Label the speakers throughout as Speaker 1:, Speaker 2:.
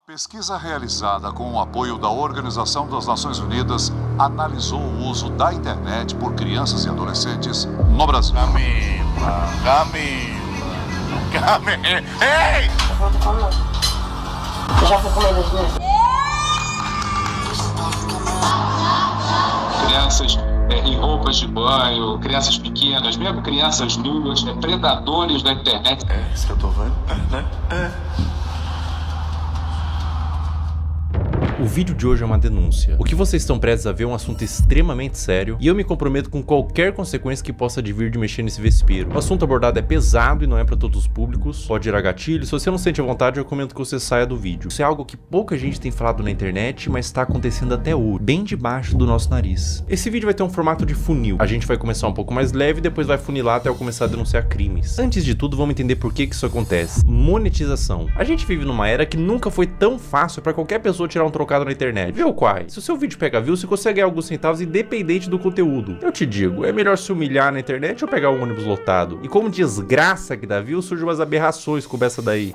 Speaker 1: Pesquisa realizada com o apoio da Organização das Nações Unidas analisou o uso da internet por crianças e adolescentes no Brasil.
Speaker 2: Camila. Ei!
Speaker 3: Já foi com medo de mim?
Speaker 2: Crianças em roupas de banho, crianças pequenas, mesmo crianças nuas, predadores da internet.
Speaker 4: É isso que eu tô vendo, né?
Speaker 5: O vídeo de hoje é uma denúncia. O que vocês estão prestes a ver é um assunto extremamente sério e eu me comprometo com qualquer consequência que possa advir de mexer nesse vespeiro. O assunto abordado é pesado e não é para todos os públicos, pode gerar gatilho. Se você não sente a vontade, eu recomendo que você saia do vídeo. Isso é algo que pouca gente tem falado na internet, mas está acontecendo até hoje, bem debaixo do nosso nariz. Esse vídeo vai ter um formato de funil. A gente vai começar um pouco mais leve e depois vai funilar até eu começar a denunciar crimes. Antes de tudo, vamos entender por que isso acontece. Monetização. A gente vive numa era que nunca foi tão fácil para qualquer pessoa tirar um trocado na internet. Viu, Quai? Se o seu vídeo pega views, você consegue ganhar alguns centavos independente do conteúdo. Eu te digo, é melhor se humilhar na internet ou pegar um ônibus lotado? E como desgraça que dá views, surgem umas aberrações como essa daí.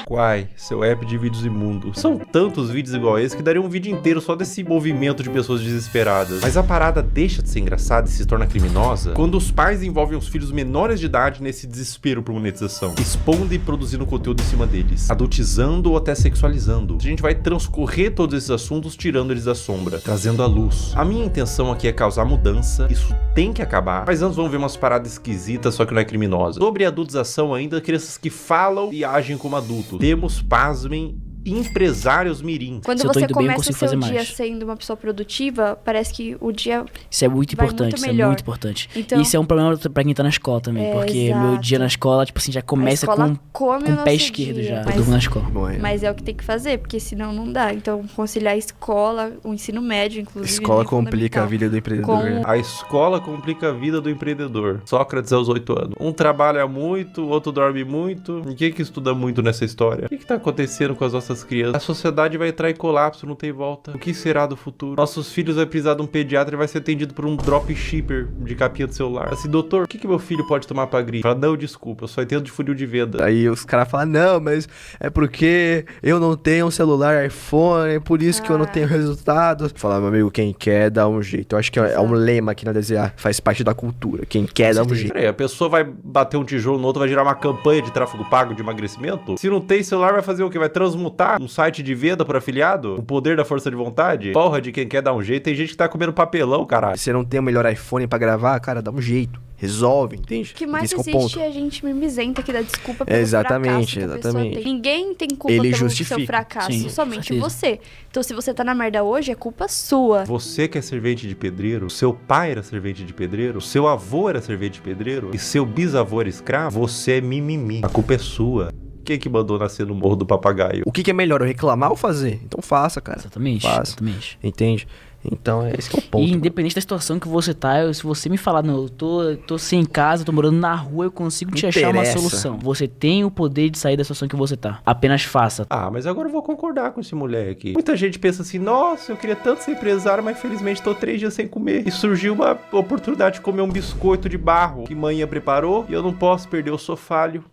Speaker 5: Quai, seu app de vídeos imundo. São tantos vídeos igual esse que daria um vídeo inteiro só desse movimento de pessoas desesperadas. Mas a parada deixa de ser engraçada e se torna criminosa quando os pais envolvem os filhos menores de idade nesse desespero por monetização, expondo e produzindo conteúdo em cima deles, adultizando ou até sexualizando. A gente vai transcorrer todos esses assuntos tirando eles da sombra, trazendo à luz. A minha intenção aqui é causar mudança, isso tem que acabar, mas antes vamos ver umas paradas esquisitas, só que não é criminosa. Sobre a adultização ainda, crianças que falam e agem como adultos. Temos, pasmem, empresários mirim.
Speaker 6: Quando você começa o seu dia sendo uma pessoa produtiva, parece que o dia
Speaker 7: isso é muito importante, isso é muito importante. Então, isso é um problema pra quem tá na escola também, porque exato. Meu dia na escola, tipo assim, já começa com o pé esquerdo dia, já. Eu durmo na escola.
Speaker 6: Mas é o que tem que fazer, porque senão não dá. Então, conciliar a escola, o ensino médio, inclusive.
Speaker 8: Escola complica a vida do empreendedor.
Speaker 5: A escola complica a vida do empreendedor. Sócrates aos 8 anos. Um trabalha muito, o outro dorme muito. Ninguém que estuda muito nessa história. O que tá acontecendo com as nossas crianças? A sociedade vai entrar em colapso, não tem volta. O que será do futuro? Nossos filhos vão precisar de um pediatra e vai ser atendido por um dropshipper de capinha do celular. Assim, doutor, o que meu filho pode tomar pra gripe? Fala, não, desculpa, eu só entendo de funil de venda.
Speaker 8: Aí os caras falam, não, mas é porque eu não tenho um celular iPhone, é por isso que eu não tenho resultados. Fala, meu amigo, quem quer dá um jeito. Eu acho que é um lema aqui na DZA, faz parte da cultura. Quem quer dá um jeito.
Speaker 5: Peraí, a pessoa vai bater um tijolo no outro, vai gerar uma campanha de tráfego pago de emagrecimento? Se não tem celular, vai fazer o quê? Vai transmutar um site de venda por afiliado? O poder da força de vontade? Porra, de quem quer dar um jeito. Tem gente que tá comendo papelão, caralho.
Speaker 8: Se você não tem o melhor iPhone pra gravar, cara, dá um jeito. Resolve, entende?
Speaker 6: O que mais existe é a gente mimizenta que dá desculpa pelo
Speaker 8: exatamente,
Speaker 6: fracasso
Speaker 8: exatamente.
Speaker 6: Tem. Ninguém tem culpa pelo seu fracasso, sim, somente você. Então se você tá na merda hoje, é culpa sua.
Speaker 5: Você que é servente de pedreiro, seu pai era servente de pedreiro, seu avô era servente de pedreiro e seu bisavô era escravo, você é mimimi. A culpa é sua. Quem que mandou nascer no Morro do Papagaio?
Speaker 8: O que é melhor, eu reclamar ou fazer? Então faça, cara.
Speaker 7: Exatamente,
Speaker 8: faça.
Speaker 7: Exatamente.
Speaker 8: Entende? Então, esse que é o ponto.
Speaker 7: E independente da situação que você tá, se você me falar, não, eu tô sem casa, tô morando na rua, eu consigo te achar uma solução. Você tem o poder de sair da situação que você tá. Apenas faça.
Speaker 5: Ah, mas agora eu vou concordar com esse moleque. Muita gente pensa assim, nossa, eu queria tanto ser empresário, mas infelizmente tô 3 dias sem comer. E surgiu uma oportunidade de comer um biscoito de barro que manhã preparou e eu não posso perder, eu sou falho.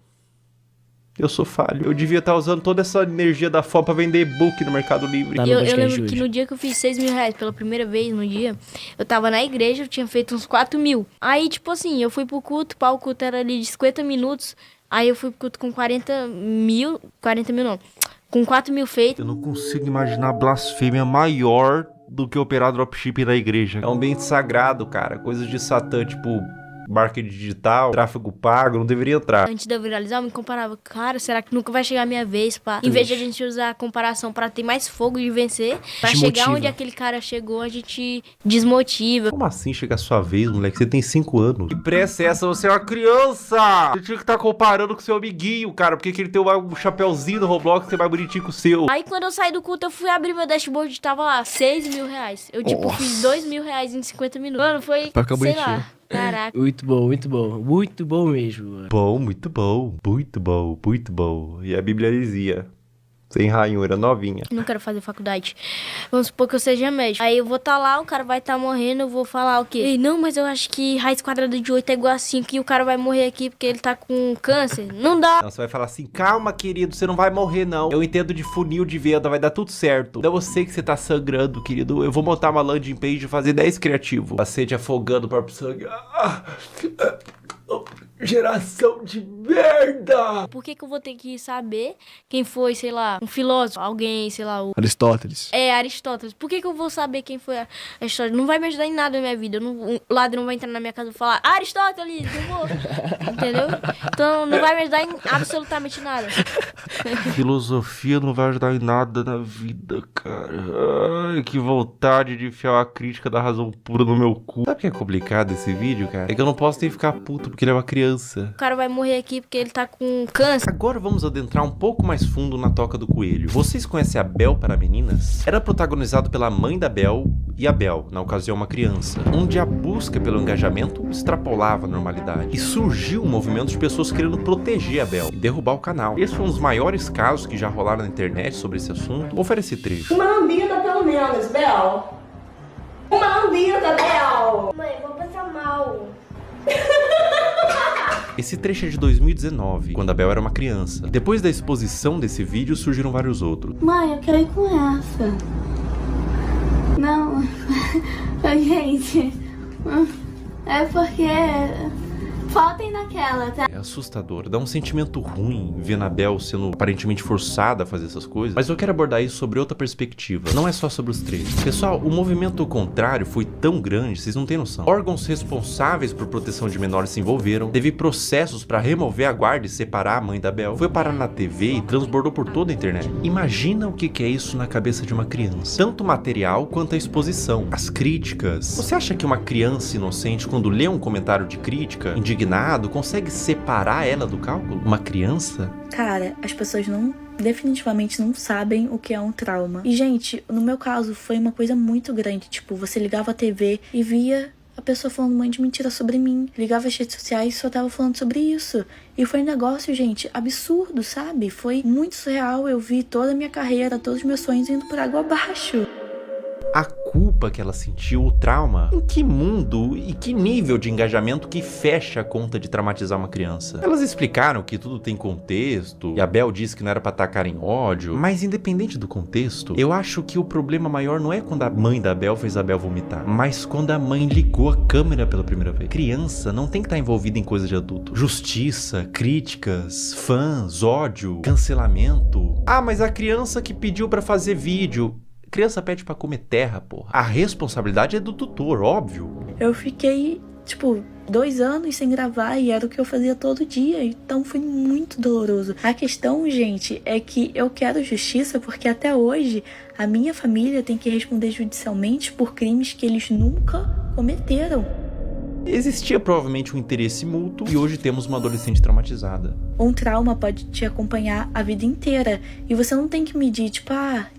Speaker 5: Eu sou falho. Eu devia estar usando toda essa energia da fome pra vender e-book no Mercado Livre.
Speaker 9: Eu lembro que no dia que eu fiz 6 mil reais pela primeira vez no dia, eu tava na igreja, eu tinha feito uns 4 mil. Aí, tipo assim, eu fui pro culto, o culto era ali de 50 minutos. Aí eu fui pro culto com 40 mil não, com 4 mil feitos.
Speaker 5: Eu não consigo imaginar blasfêmia maior do que operar dropshipping na igreja. É um ambiente sagrado, cara. Coisas de Satã, tipo marketing digital, tráfego pago, não deveria entrar.
Speaker 9: Antes de eu viralizar, eu me comparava, cara, será que nunca vai chegar a minha vez, pá? Em vez de a gente usar a comparação pra ter mais fogo de vencer, pra chegar onde aquele cara chegou, a gente desmotiva.
Speaker 5: Como assim chegar a sua vez, moleque? Você tem 5 anos. Que pressa é essa? Você é uma criança! Você tinha que estar comparando com seu amiguinho, cara, porque ele tem um chapéuzinho no Roblox que é mais bonitinho que o seu.
Speaker 9: Aí quando eu saí do culto, eu fui abrir meu dashboard e tava lá, 6 mil reais. Eu, tipo, fiz 2 mil reais em 50 minutos. Mano, foi, sei lá. Caraca.
Speaker 7: Muito bom, muito bom. Muito bom mesmo, mano.
Speaker 5: Bom, muito bom. Muito bom, muito bom. E a Bíblia dizia, Sem ranhura, novinha.
Speaker 9: Não quero fazer faculdade. Vamos supor que eu seja médico. Aí eu vou estar lá, o cara vai estar morrendo, eu vou falar o quê? Ei, não, mas eu acho que raiz quadrada de 8 é igual a 5 e o cara vai morrer aqui porque ele tá com câncer. Não dá.
Speaker 5: Não, você vai falar assim, calma, querido, você não vai morrer, não. Eu entendo de funil de venda, vai dar tudo certo. Eu sei que você tá sangrando, querido. Eu vou montar uma landing page e fazer 10 criativo. Paciente afogando o próprio sangue. Geração de merda!
Speaker 9: Por que eu vou ter que saber quem foi, sei lá, um filósofo, alguém, sei lá, o...
Speaker 8: Aristóteles.
Speaker 9: É, Aristóteles. Por que eu vou saber quem foi Aristóteles? Não vai me ajudar em nada na minha vida. O ladrão vai entrar na minha casa e falar, Aristóteles, não vou. Entendeu? Então não vai me ajudar em absolutamente nada.
Speaker 5: Filosofia não vai ajudar em nada na vida, cara. Ai, que vontade de enfiar uma crítica da razão pura no meu cu. Sabe o que é complicado esse vídeo, cara? É que eu não posso nem ficar puto porque ele é uma criança.
Speaker 9: O cara vai morrer aqui porque ele tá com câncer.
Speaker 5: Agora vamos adentrar um pouco mais fundo na Toca do Coelho. Vocês conhecem a Bel para Meninas? Era protagonizado pela mãe da Bel e a Bel, na ocasião uma criança, onde a busca pelo engajamento extrapolava a normalidade. E surgiu um movimento de pessoas querendo proteger a Bel e derrubar o canal. Esse foi um dos maiores casos que já rolaram na internet sobre esse assunto. Vou oferecer trecho.
Speaker 3: Uma lambida pelo menos, Bel. Uma lambida, Bel.
Speaker 9: Mãe, vou passar mal.
Speaker 5: Esse trecho é de 2019, quando a Bel era uma criança. Depois da exposição desse vídeo, surgiram vários outros.
Speaker 3: Mãe, eu quero ir com essa. Não, gente, é porque faltem naquela, tá?
Speaker 5: É assustador, dá um sentimento ruim ver a Bel sendo aparentemente forçada a fazer essas coisas. Mas eu quero abordar isso sobre outra perspectiva, não é só sobre os trechos. Pessoal, o movimento contrário foi tão grande, vocês não têm noção. Órgãos responsáveis por proteção de menores se envolveram, teve processos para remover a guarda e separar a mãe da Bel, foi parar na TV e transbordou por toda a internet. Imagina o que é isso na cabeça de uma criança. Tanto o material quanto a exposição, as críticas. Você acha que uma criança inocente, quando lê um comentário de crítica, indignado, consegue separar ela do cálculo? Uma criança?
Speaker 4: Cara, as pessoas definitivamente não sabem o que é um trauma. E, gente, no meu caso, foi uma coisa muito grande. Tipo, você ligava a TV e via a pessoa falando um monte de mentira sobre mim. Ligava as redes sociais e só tava falando sobre isso. E foi um negócio, gente, absurdo, sabe? Foi muito surreal. Eu vi toda a minha carreira, todos os meus sonhos indo por água abaixo.
Speaker 5: A culpa que ela sentiu, o trauma, em que mundo e que nível de engajamento que fecha a conta de traumatizar uma criança? Elas explicaram que tudo tem contexto, e a Bel disse que não era pra atacar em ódio, mas independente do contexto, eu acho que o problema maior não é quando a mãe da Bel fez a Bel vomitar, mas quando a mãe ligou a câmera pela primeira vez. Criança não tem que estar envolvida em coisa de adulto. Justiça, críticas, fãs, ódio, cancelamento. Ah, mas a criança que pediu pra fazer vídeo... Criança pede pra comer terra, porra. A responsabilidade é do tutor, óbvio.
Speaker 4: Eu fiquei, 2 anos sem gravar e era o que eu fazia todo dia. Então foi muito doloroso. A questão, gente, é que eu quero justiça porque até hoje a minha família tem que responder judicialmente por crimes que eles nunca cometeram.
Speaker 5: Existia provavelmente um interesse mútuo e hoje temos uma adolescente traumatizada.
Speaker 4: Um trauma pode te acompanhar a vida inteira e você não tem que medir,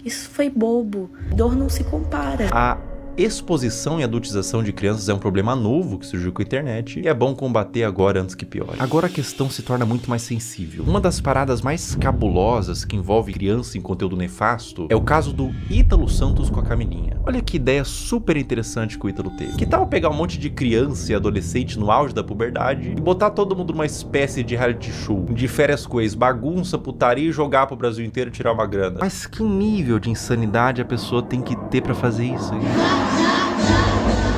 Speaker 4: isso foi bobo. Dor não se compara.
Speaker 5: A exposição e adultização de crianças é um problema novo que surgiu com a internet e é bom combater agora antes que piore. Agora a questão se torna muito mais sensível. Uma das paradas mais cabulosas que envolve criança em conteúdo nefasto é o caso do Ítalo Santos com a Camilinha. Olha que ideia super interessante que o Ítalo teve. Que tal pegar um monte de criança e adolescente no auge da puberdade e botar todo mundo numa espécie de reality show, de férias com ex, bagunça, putaria e jogar pro Brasil inteiro e tirar uma grana? Mas que nível de insanidade a pessoa tem que ter pra fazer isso?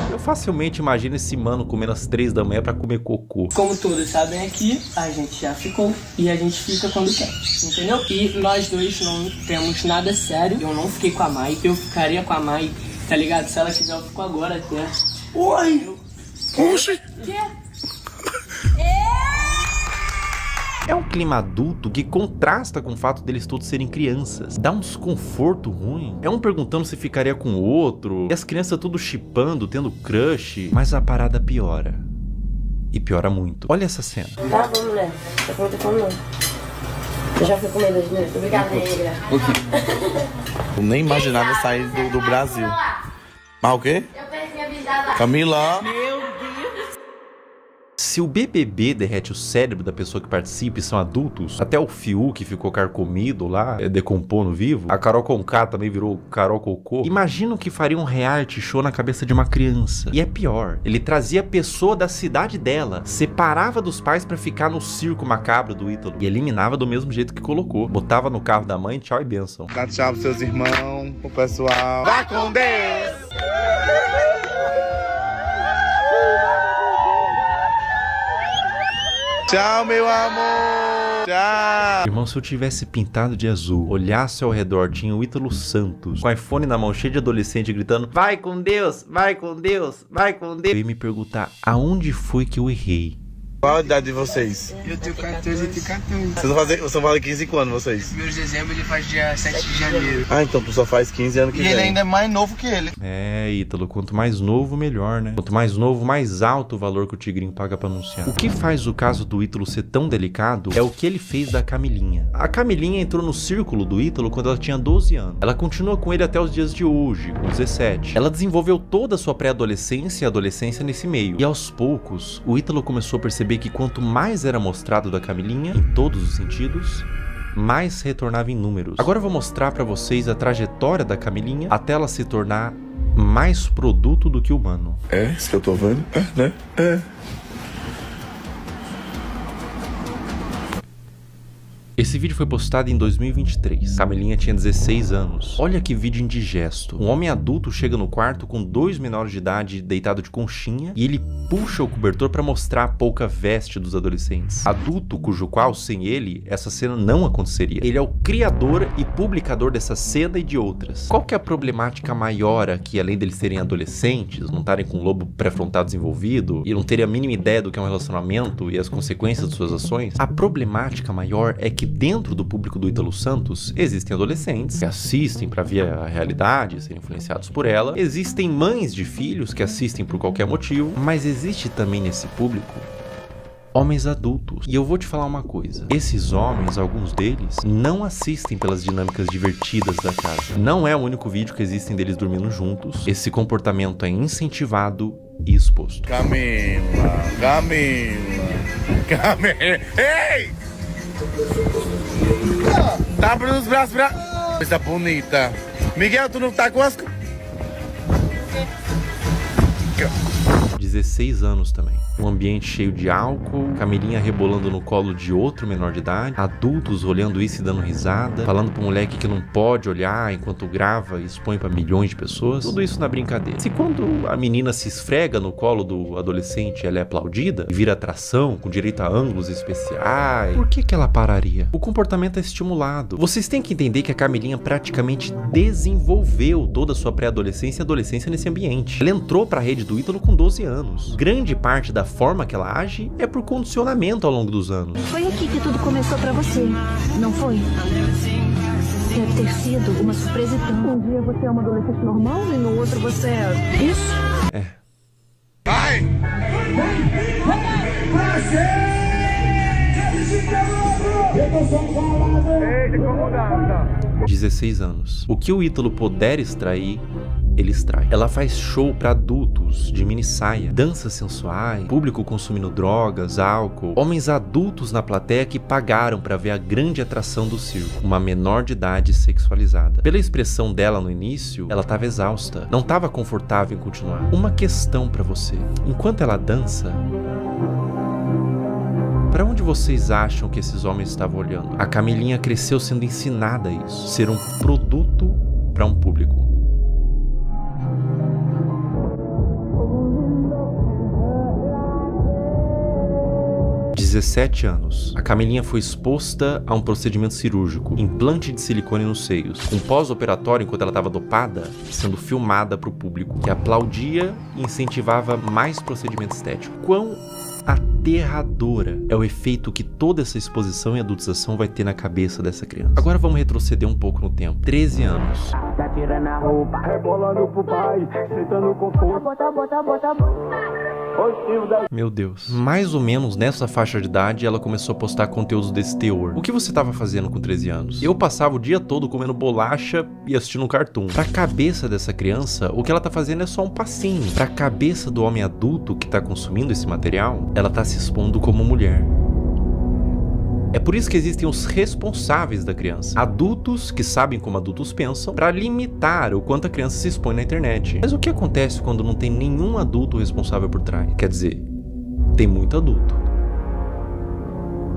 Speaker 5: Eu facilmente imagino esse mano comendo às 3 da manhã pra comer cocô.
Speaker 10: Como todos sabem aqui, a gente já ficou e a gente fica quando quer, entendeu? E nós dois não temos nada sério. Eu não fiquei com a Mai, eu ficaria com a Mai, tá ligado? Se ela quiser, eu fico agora até.
Speaker 8: Oi! Oxi!
Speaker 5: É um clima adulto que contrasta com o fato deles todos serem crianças. Dá um desconforto ruim. É um perguntando se ficaria com o outro. E as crianças tudo chipando, tendo crush. Mas a parada piora. E piora muito. Olha essa cena.
Speaker 3: Tá bom, mulher. Tá com muita fome, não. Eu já fui comendo hoje, né? Obrigada, negra.
Speaker 11: Eu nem imaginava sair do Brasil. Mas o quê?
Speaker 3: Eu perdi a visada.
Speaker 11: Camila.
Speaker 3: Meu Deus.
Speaker 5: Se o BBB derrete o cérebro da pessoa que participa e são adultos, até o Fiuk que ficou carcomido lá, decompondo vivo, a Carol Conká também virou Carol Cocô, imagina o que faria um reality show na cabeça de uma criança. E é pior, ele trazia a pessoa da cidade dela, separava dos pais pra ficar no circo macabro do Ítalo e eliminava do mesmo jeito que colocou. Botava no carro da mãe, tchau e bênção.
Speaker 11: Dá tchau pros seus irmãos, pro pessoal. Vai com Deus! Tchau, meu amor! Tchau!
Speaker 5: Irmão, se eu tivesse pintado de azul, olhasse ao redor, tinha o Ítalo Santos, com o iPhone na mão, cheio de adolescente, gritando: vai com Deus, vai com Deus, vai com Deus. Eu ia me perguntar, aonde foi que eu errei?
Speaker 11: Qual a idade de vocês?
Speaker 12: Eu tenho 14 e tenho 14.
Speaker 11: Vocês vão fazer 15 quando, vocês?
Speaker 12: Primeiro de dezembro, ele faz dia 7 de janeiro.
Speaker 11: Ah, então tu só faz 15 anos que vem.
Speaker 12: E ele ainda é mais novo que ele.
Speaker 5: É, Ítalo, quanto mais novo, melhor, né? Quanto mais novo, mais alto o valor que o Tigrinho paga pra anunciar. O que faz o caso do Ítalo ser tão delicado é o que ele fez da Camilinha. A Camilinha entrou no círculo do Ítalo quando ela tinha 12 anos. Ela continua com ele até os dias de hoje, com 17. Ela desenvolveu toda a sua pré-adolescência e adolescência nesse meio. E aos poucos, o Ítalo começou a perceber que quanto mais era mostrado da Camilinha, em todos os sentidos, mais retornava em números. Agora eu vou mostrar pra vocês a trajetória da Camilinha até ela se tornar mais produto do que humano.
Speaker 11: É, isso que eu tô vendo? É, né? É.
Speaker 5: Esse vídeo foi postado em 2023. Camilinha tinha 16 anos. Olha que vídeo indigesto. Um homem adulto chega no quarto com 2 menores de idade deitado de conchinha e ele puxa o cobertor para mostrar a pouca veste dos adolescentes. Adulto cujo qual, sem ele, essa cena não aconteceria. Ele é o criador e publicador dessa cena e de outras. Qual que é a problemática maior aqui, além deles serem adolescentes, não estarem com o lobo pré-frontal desenvolvido e não terem a mínima ideia do que é um relacionamento e as consequências de suas ações? A problemática maior é que dentro do público do Ítalo Santos existem adolescentes que assistem para ver a realidade, serem influenciados por ela. Existem mães de filhos que assistem por qualquer motivo, mas existe também nesse público homens adultos. E eu vou te falar uma coisa. Esses homens, alguns deles, não assistem pelas dinâmicas divertidas da casa. Não é o único vídeo que existem deles dormindo juntos. Esse comportamento é incentivado e exposto.
Speaker 11: Camila, ei! Tá abrindo os braços pra... Coisa bonita. Miguel, tu não tá com as...
Speaker 5: 16 anos também. Um ambiente cheio de álcool, Camilinha rebolando no colo de outro menor de idade, adultos olhando isso e dando risada, falando pro moleque que não pode olhar enquanto grava e expõe pra milhões de pessoas. Tudo isso na brincadeira. Se quando a menina se esfrega no colo do adolescente, ela é aplaudida e vira atração, com direito a ângulos especiais, por que ela pararia? O comportamento é estimulado. Vocês têm que entender que a Camilinha praticamente desenvolveu toda a sua pré-adolescência e adolescência nesse ambiente. Ela entrou pra rede do Ítalo com 12 anos. Grande parte da forma que ela age é por condicionamento ao longo dos anos.
Speaker 13: Foi aqui que tudo começou pra você, não foi? Deve ter sido uma surpresa tão... Um dia você é uma adolescente normal e no outro você é... Isso?
Speaker 5: É.
Speaker 11: Vai!
Speaker 5: 16 anos. O que o Ítalo puder extrair, ele extrai. Ela faz show pra adultos, de mini saia, danças sensuais, público consumindo drogas, álcool, homens adultos na plateia que pagaram pra ver a grande atração do circo, uma menor de idade sexualizada. Pela expressão dela no início, ela tava exausta, não tava confortável em continuar. Uma questão pra você: enquanto ela dança, para onde vocês acham que esses homens estavam olhando? A Camilinha cresceu sendo ensinada a isso, ser um produto para um público. Aos 17 anos, a Camilinha foi exposta a um procedimento cirúrgico, implante de silicone nos seios, com pós-operatório enquanto ela estava dopada, sendo filmada para o público, que aplaudia e incentivava mais procedimento estético. Quão aterradora é o efeito que toda essa exposição e adultização vai ter na cabeça dessa criança. Agora vamos retroceder um pouco no tempo. 13 anos.
Speaker 14: Tá tirando a roupa, rebolando pro pai, sentando com força. Bota.
Speaker 5: Meu Deus. Mais ou menos nessa faixa de idade, ela começou a postar conteúdos desse teor. O que você tava fazendo com 13 anos? Eu passava o dia todo comendo bolacha e assistindo um cartoon. Pra cabeça dessa criança, o que ela tá fazendo é só um passinho. Pra cabeça do homem adulto que tá consumindo esse material, ela tá se expondo como mulher. É por isso que existem os responsáveis da criança. Adultos que sabem como adultos pensam para limitar o quanto a criança se expõe na internet. Mas o que acontece quando não tem nenhum adulto responsável por trás? Quer dizer, tem muito adulto,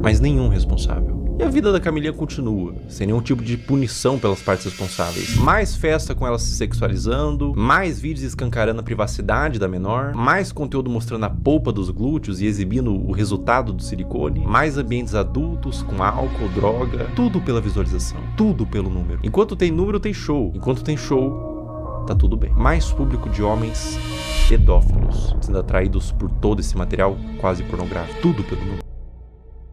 Speaker 5: mas nenhum responsável. E a vida da Camilinha continua, sem nenhum tipo de punição pelas partes responsáveis. Mais festa com ela se sexualizando, mais vídeos escancarando a privacidade da menor, mais conteúdo mostrando a polpa dos glúteos e exibindo o resultado do silicone, mais ambientes adultos com álcool, droga, tudo pela visualização, tudo pelo número. Enquanto tem número, tem show. Enquanto tem show, tá tudo bem. Mais público de homens pedófilos, sendo atraídos por todo esse material quase pornográfico, tudo pelo número.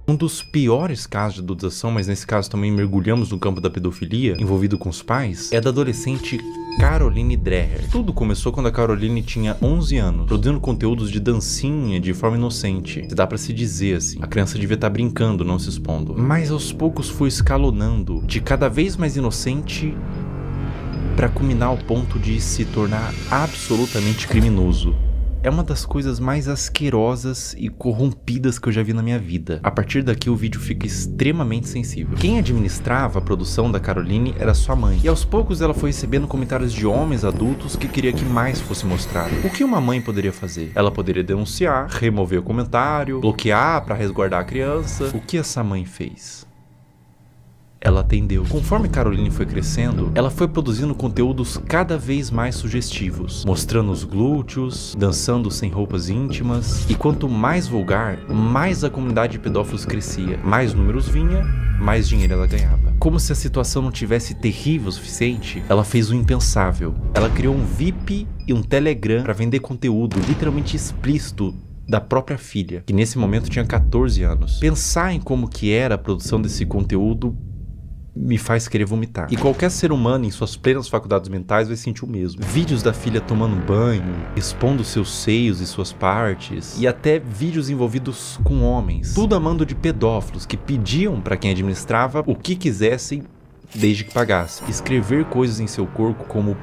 Speaker 5: Um dos piores casos de adulteração, mas nesse caso também mergulhamos no campo da pedofilia, envolvido com os pais, é da adolescente Caroline Dreher. Tudo começou quando a Caroline tinha 11 anos, produzindo conteúdos de dancinha de forma inocente. Dá pra se dizer assim, a criança devia estar brincando, não se expondo. Mas aos poucos foi escalonando, de cada vez mais inocente, pra culminar ao ponto de se tornar absolutamente criminoso. É uma das coisas mais asquerosas e corrompidas que eu já vi na minha vida. A partir daqui o vídeo fica extremamente sensível. Quem administrava a produção da Caroline era sua mãe. E aos poucos ela foi recebendo comentários de homens adultos que queria que mais fosse mostrado. O que uma mãe poderia fazer? Ela poderia denunciar, remover o comentário, bloquear para resguardar a criança. O que essa mãe fez? Ela atendeu. Conforme Caroline foi crescendo, ela foi produzindo conteúdos cada vez mais sugestivos, mostrando os glúteos, dançando sem roupas íntimas, e quanto mais vulgar, mais a comunidade de pedófilos crescia. Mais números vinha, mais dinheiro ela ganhava. Como se a situação não tivesse terrível o suficiente, ela fez o impensável. Ela criou um VIP e um Telegram para vender conteúdo literalmente explícito da própria filha, que nesse momento tinha 14 anos. Pensar em como que era a produção desse conteúdo me faz querer vomitar. E qualquer ser humano em suas plenas faculdades mentais vai sentir o mesmo. Vídeos da filha tomando banho, expondo seus seios e suas partes, e até vídeos envolvidos com homens. Tudo a mando de pedófilos que pediam para quem administrava o que quisessem desde que pagasse. Escrever coisas em seu corpo como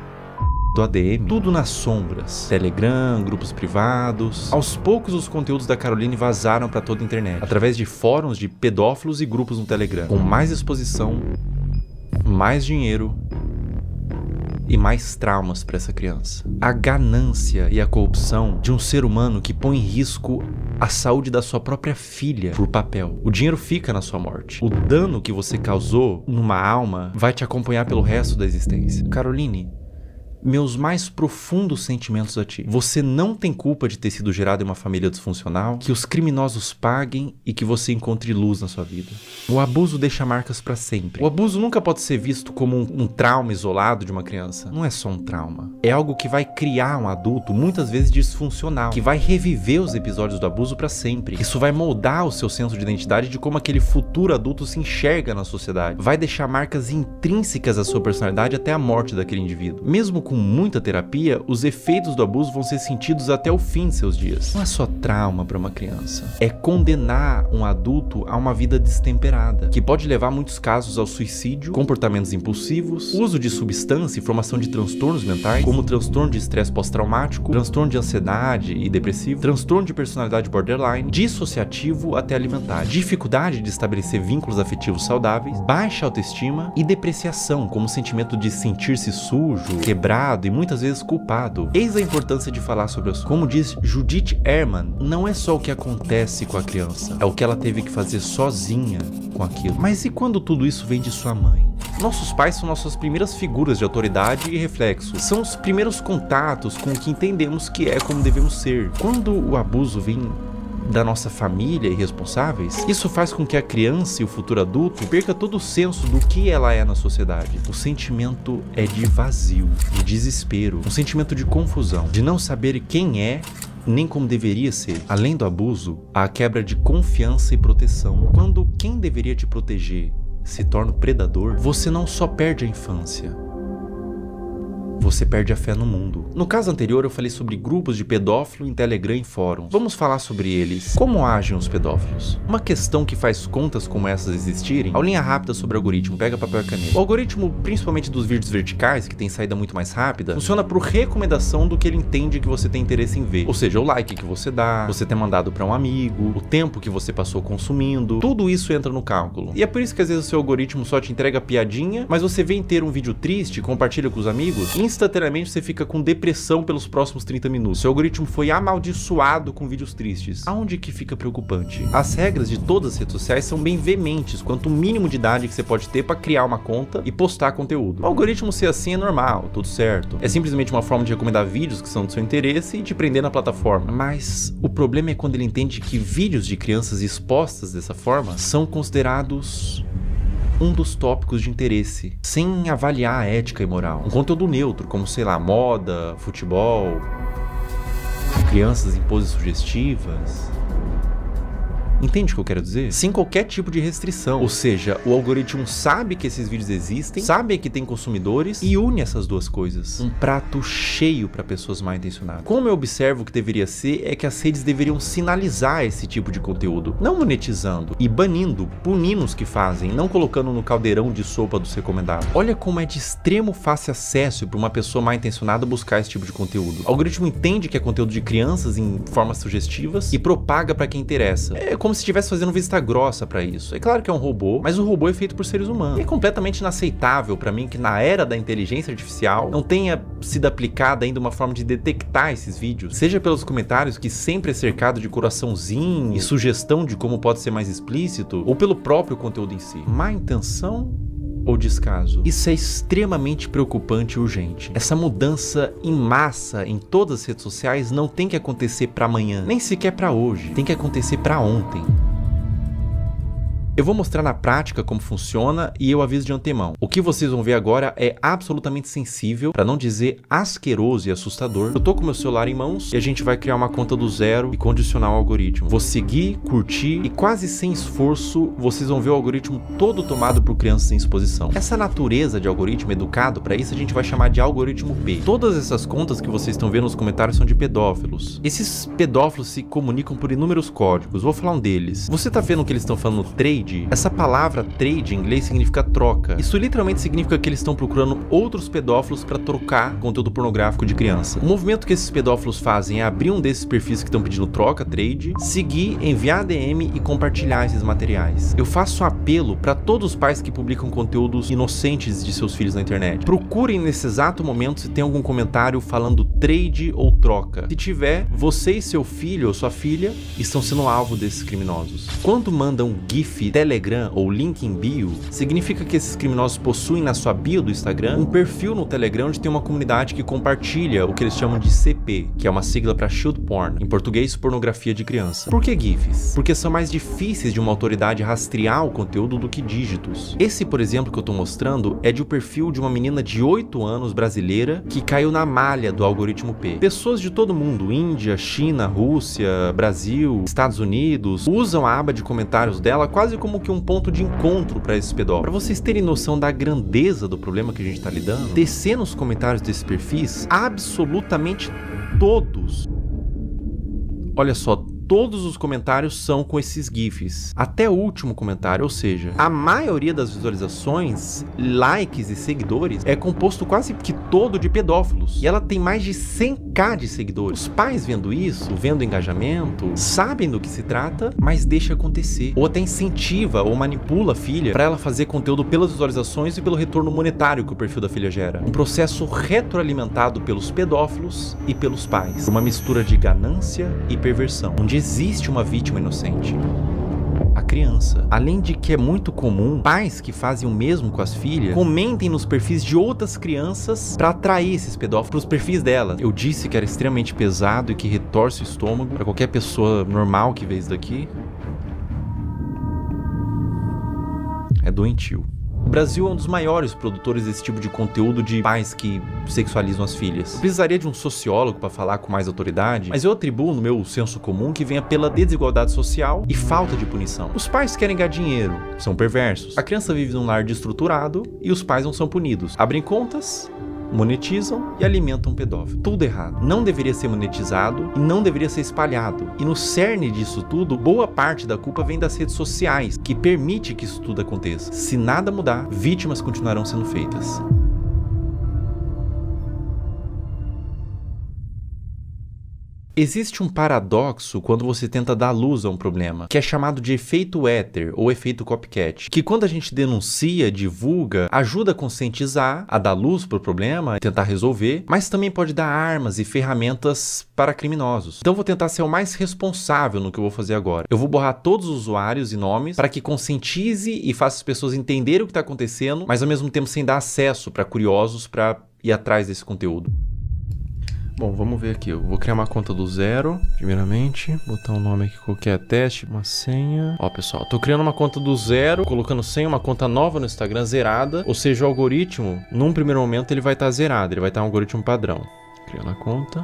Speaker 5: do ADM, tudo nas sombras. Telegram, grupos privados. Aos poucos os conteúdos da Caroline vazaram para toda a internet, através de fóruns de pedófilos e grupos no Telegram, com mais exposição, mais dinheiro e mais traumas para essa criança. A ganância e a corrupção de um ser humano que põe em risco a saúde da sua própria filha por papel. O dinheiro fica na sua morte. O dano que você causou numa alma vai te acompanhar pelo resto da existência. Caroline, meus mais profundos sentimentos a ti. Você não tem culpa de ter sido gerado em uma família disfuncional, que os criminosos paguem e que você encontre luz na sua vida. O abuso deixa marcas pra sempre. O abuso nunca pode ser visto como um trauma isolado de uma criança. Não é só um trauma. É algo que vai criar um adulto, muitas vezes disfuncional, que vai reviver os episódios do abuso pra sempre. Isso vai moldar o seu senso de identidade de como aquele futuro adulto se enxerga na sociedade. Vai deixar marcas intrínsecas à sua personalidade até a morte daquele indivíduo. Mesmo com muita terapia, os efeitos do abuso vão ser sentidos até o fim de seus dias. Não é só trauma para uma criança. É condenar um adulto a uma vida destemperada, que pode levar, em muitos casos, ao suicídio, comportamentos impulsivos, uso de substância e formação de transtornos mentais, como transtorno de estresse pós-traumático, transtorno de ansiedade e depressivo, transtorno de personalidade borderline, dissociativo até alimentar, dificuldade de estabelecer vínculos afetivos saudáveis, baixa autoestima e depreciação, como o sentimento de sentir-se sujo, quebrado e muitas vezes culpado. Eis a importância de falar sobre isso. Como diz Judith Herman, não é só o que acontece com a criança, é o que ela teve que fazer sozinha com aquilo. Mas e quando tudo isso vem de sua mãe? Nossos pais são nossas primeiras figuras de autoridade e reflexo. São os primeiros contatos com o que entendemos que é como devemos ser. Quando o abuso vem da nossa família e responsáveis, isso faz com que a criança e o futuro adulto perca todo o senso do que ela é na sociedade. O sentimento é de vazio, de desespero, um sentimento de confusão, de não saber quem é nem como deveria ser. Além do abuso, há a quebra de confiança e proteção. Quando quem deveria te proteger se torna o predador, você não só perde a infância, você perde a fé no mundo. No caso anterior eu falei sobre grupos de pedófilo em Telegram e fóruns. Vamos falar sobre eles. Como agem os pedófilos? Uma questão que faz contas como essas existirem, aulinha rápida sobre o algoritmo, pega papel e caneta. O algoritmo, principalmente dos vídeos verticais, que tem saída muito mais rápida, funciona por recomendação do que ele entende que você tem interesse em ver. Ou seja, o like que você dá, você ter mandado para um amigo, o tempo que você passou consumindo, tudo isso entra no cálculo. E é por isso que às vezes o seu algoritmo só te entrega piadinha, mas você vê inteiro um vídeo triste, compartilha com os amigos, instantaneamente você fica com depressão pelos próximos 30 minutos. Seu algoritmo foi amaldiçoado com vídeos tristes. Aonde que fica preocupante? As regras de todas as redes sociais são bem veementes quanto o mínimo de idade que você pode ter para criar uma conta e postar conteúdo. O algoritmo ser assim é normal, tudo certo. É simplesmente uma forma de recomendar vídeos que são do seu interesse e te prender na plataforma. Mas o problema é quando ele entende que vídeos de crianças expostas dessa forma são considerados um dos tópicos de interesse, sem avaliar a ética e moral. Um conteúdo neutro, como, sei lá, moda, futebol, crianças em poses sugestivas. Entende o que eu quero dizer? Sem qualquer tipo de restrição. Ou seja, o algoritmo sabe que esses vídeos existem, sabe que tem consumidores e une essas duas coisas. Um prato cheio para pessoas mal intencionadas. Como eu observo que deveria ser, é que as redes deveriam sinalizar esse tipo de conteúdo, não monetizando e banindo, punindo os que fazem, não colocando no caldeirão de sopa dos recomendados. Olha como é de extremo fácil acesso para uma pessoa mal intencionada buscar esse tipo de conteúdo. O algoritmo entende que é conteúdo de crianças em formas sugestivas e propaga para quem interessa. É como se estivesse fazendo vista grossa pra isso. É claro que é um robô, mas o robô é feito por seres humanos. E é completamente inaceitável pra mim que na era da inteligência artificial não tenha sido aplicada ainda uma forma de detectar esses vídeos, seja pelos comentários que sempre é cercado de coraçãozinho e sugestão de como pode ser mais explícito, ou pelo próprio conteúdo em si. Má intenção ou descaso? Isso é extremamente preocupante e urgente. Essa mudança em massa em todas as redes sociais não tem que acontecer para amanhã, nem sequer para hoje. Tem que acontecer para ontem. Eu vou mostrar na prática como funciona e eu aviso de antemão. O que vocês vão ver agora é absolutamente sensível, para não dizer asqueroso e assustador. Eu tô com meu celular em mãos e a gente vai criar uma conta do zero e condicionar o algoritmo. Vou seguir, curtir e quase sem esforço vocês vão ver o algoritmo todo tomado por crianças em exposição. Essa natureza de algoritmo educado, para isso a gente vai chamar de algoritmo P. Todas essas contas que vocês estão vendo nos comentários são de pedófilos. Esses pedófilos se comunicam por inúmeros códigos. Vou falar um deles. Você tá vendo que eles estão falando trade? Essa palavra trade em inglês significa troca. Isso literalmente significa que eles estão procurando outros pedófilos para trocar conteúdo pornográfico de criança. O movimento que esses pedófilos fazem é abrir um desses perfis que estão pedindo troca, trade, seguir, enviar DM e compartilhar esses materiais. Eu faço um apelo para todos os pais que publicam conteúdos inocentes de seus filhos na internet. Procurem nesse exato momento se tem algum comentário falando trade ou troca. Se tiver, você e seu filho ou sua filha estão sendo alvo desses criminosos. Quando mandam GIF, Telegram ou link em bio, significa que esses criminosos possuem na sua bio do Instagram um perfil no Telegram onde tem uma comunidade que compartilha o que eles chamam de CP, que é uma sigla para Child Porn, em português pornografia de criança. Por que GIFs? Porque são mais difíceis de uma autoridade rastrear o conteúdo do que dígitos. Esse, por exemplo, que eu tô mostrando é de um perfil de uma menina de 8 anos brasileira que caiu na malha do algoritmo P. Pessoas de todo mundo, Índia, China, Rússia, Brasil, Estados Unidos, usam a aba de comentários dela quase como que um ponto de encontro para esses pedófilos. Para vocês terem noção da grandeza do problema que a gente tá lidando, descer nos comentários desses perfis, absolutamente todos, olha só, todos os comentários são com esses GIFs. Até o último comentário, ou seja, a maioria das visualizações, likes e seguidores é composto quase que todo de pedófilos. E ela tem mais de 100k de seguidores. Os pais vendo isso, vendo engajamento, sabem do que se trata, mas deixa acontecer. Ou até incentiva ou manipula a filha para ela fazer conteúdo pelas visualizações e pelo retorno monetário que o perfil da filha gera. Um processo retroalimentado pelos pedófilos e pelos pais. Uma mistura de ganância e perversão, onde existe uma vítima inocente, a criança. Além de que é muito comum pais que fazem o mesmo com as filhas comentem nos perfis de outras crianças para atrair esses pedófilos para os perfis delas. Eu disse que era extremamente pesado e que retorce o estômago para qualquer pessoa normal que vê isso daqui. É doentio. O Brasil é um dos maiores produtores desse tipo de conteúdo de pais que sexualizam as filhas. Eu precisaria de um sociólogo para falar com mais autoridade, mas eu atribuo no meu senso comum que venha pela desigualdade social e falta de punição. Os pais querem ganhar dinheiro, são perversos. A criança vive num lar destruturado e os pais não são punidos. Abrem contas monetizam e alimentam um pedófilo. Tudo errado. Não deveria ser monetizado e não deveria ser espalhado. E no cerne disso tudo, boa parte da culpa vem das redes sociais, que permite que isso tudo aconteça. Se nada mudar, vítimas continuarão sendo feitas. Existe um paradoxo quando você tenta dar luz a um problema, que é chamado de efeito éter ou efeito copycat, que quando a gente denuncia, divulga, ajuda a conscientizar, a dar luz para o problema, tentar resolver, mas também pode dar armas e ferramentas para criminosos. Então eu vou tentar ser o mais responsável no que eu vou fazer agora. Eu vou borrar todos os usuários e nomes para que conscientize e faça as pessoas entenderem o que está acontecendo, mas ao mesmo tempo sem dar acesso para curiosos para ir atrás desse conteúdo. Bom, vamos ver aqui. Eu vou criar uma conta do zero, primeiramente. Botar um nome aqui qualquer, teste, uma senha. Ó, pessoal, tô criando uma conta do zero, colocando senha, uma conta nova no Instagram, zerada. Ou seja, o algoritmo, num primeiro momento, ele vai estar zerado. Ele vai estar um algoritmo padrão. Criando a conta.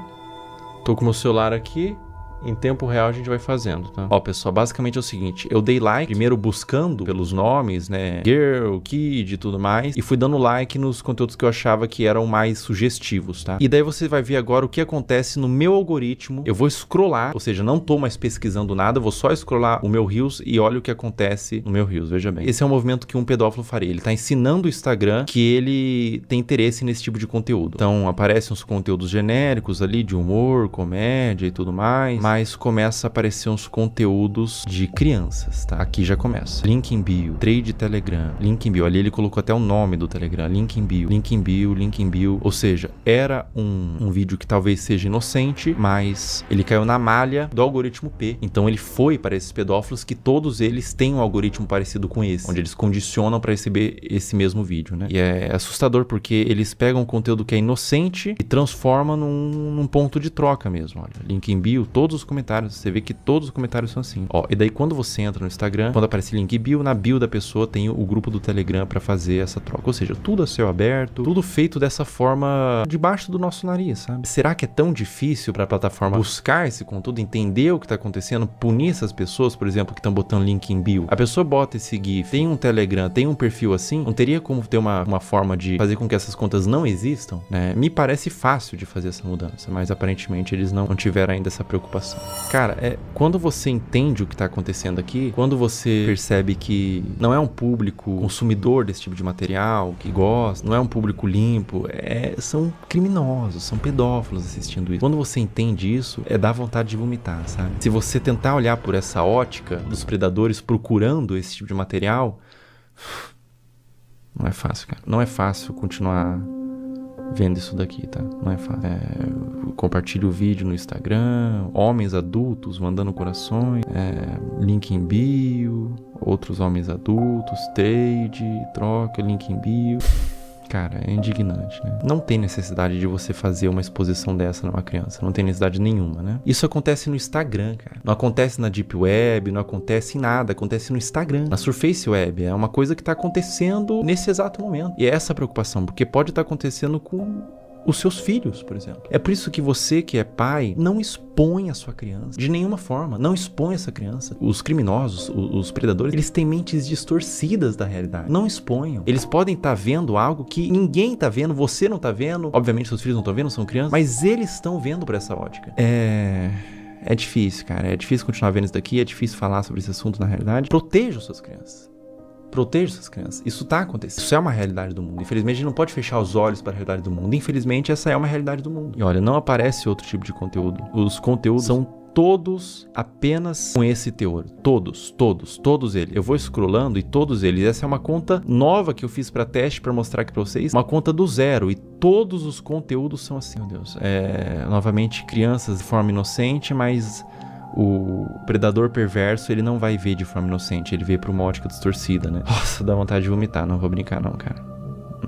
Speaker 5: Tô com o meu celular aqui. Em tempo real a gente vai fazendo, tá? Ó, pessoal, basicamente é o seguinte, eu dei like, primeiro buscando pelos nomes, né, girl, kid e tudo mais, e fui dando like nos conteúdos que eu achava que eram mais sugestivos, tá? E daí você vai ver agora o que acontece no meu algoritmo. Eu vou scrollar, ou seja, não tô mais pesquisando nada, vou só scrollar o meu Reels e olha o que acontece no meu Reels, veja bem. Esse é um movimento que um pedófilo faria, ele tá ensinando o Instagram que ele tem interesse nesse tipo de conteúdo. Então, aparecem uns conteúdos genéricos ali, de humor, comédia e tudo mais, mas começa a aparecer uns conteúdos de crianças, tá? Aqui já começa. Link em bio, trade Telegram, link em bio. Ali ele colocou até o nome do Telegram, link em bio, link em bio, link em bio. Ou seja, era um vídeo que talvez seja inocente, mas ele caiu na malha do algoritmo P. Então ele foi para esses pedófilos que todos eles têm um algoritmo parecido com esse, onde eles condicionam para receber esse mesmo vídeo, né? E é assustador porque eles pegam um conteúdo que é inocente e transformam num ponto de troca mesmo. Olha, link em bio, todos os comentários, você vê que todos os comentários são assim. Ó, e daí quando você entra no Instagram, quando aparece link bio, na bio da pessoa tem o grupo do Telegram para fazer essa troca. Ou seja, tudo a céu aberto, tudo feito dessa forma debaixo do nosso nariz, sabe? Será que é tão difícil para a plataforma buscar esse conteúdo, entender o que tá acontecendo, punir essas pessoas, por exemplo, que estão botando link em bio? A pessoa bota esse GIF, tem um Telegram, tem um perfil assim, não teria como ter uma forma de fazer com que essas contas não existam, né? Me parece fácil de fazer essa mudança, mas aparentemente eles não tiveram ainda essa preocupação. Cara, quando você entende o que tá acontecendo aqui, quando você percebe que não é um público consumidor desse tipo de material, que gosta, não é um público limpo, são criminosos, são pedófilos assistindo isso. Quando você entende isso, dá vontade de vomitar, sabe? Se você tentar olhar por essa ótica dos predadores procurando esse tipo de material, não é fácil, cara. Não é fácil continuar vendo isso daqui, tá? Não é fácil. Compartilhe o vídeo no Instagram, homens adultos mandando corações, link em bio, outros homens adultos, trade, troca, link em bio. Cara, é indignante, né? Não tem necessidade de você fazer uma exposição dessa numa criança. Não tem necessidade nenhuma, né? Isso acontece no Instagram, cara. Não acontece na Deep Web, não acontece em nada. Acontece no Instagram, na Surface Web. É uma coisa que tá acontecendo nesse exato momento. E é essa preocupação, porque pode estar acontecendo com os seus filhos, por exemplo. É por isso que você, que é pai, não expõe a sua criança. De nenhuma forma. Não expõe essa criança. Os criminosos, os predadores, eles têm mentes distorcidas da realidade. Não exponham. Eles podem estar vendo algo que ninguém está vendo, você não está vendo. Obviamente, seus filhos não estão vendo, são crianças. Mas eles estão vendo por essa ótica. É difícil, cara. É difícil continuar vendo isso daqui. É difícil falar sobre esse assunto na realidade. Proteja suas crianças. Proteja essas crianças. Isso tá acontecendo. Isso é uma realidade do mundo. Infelizmente, a gente não pode fechar os olhos para a realidade do mundo. Infelizmente, essa é uma realidade do mundo. E olha, não aparece outro tipo de conteúdo. Os conteúdos são todos apenas com esse teor. Todos eles. Eu vou scrollando e todos eles. Essa é uma conta nova que eu fiz para teste, para mostrar aqui para vocês. Uma conta do zero. E todos os conteúdos são assim, meu Deus. Novamente, crianças de forma inocente, mas o predador perverso, ele não vai ver de forma inocente, ele vê por uma ótica distorcida, né? Nossa, dá vontade de vomitar, não vou brincar não, cara.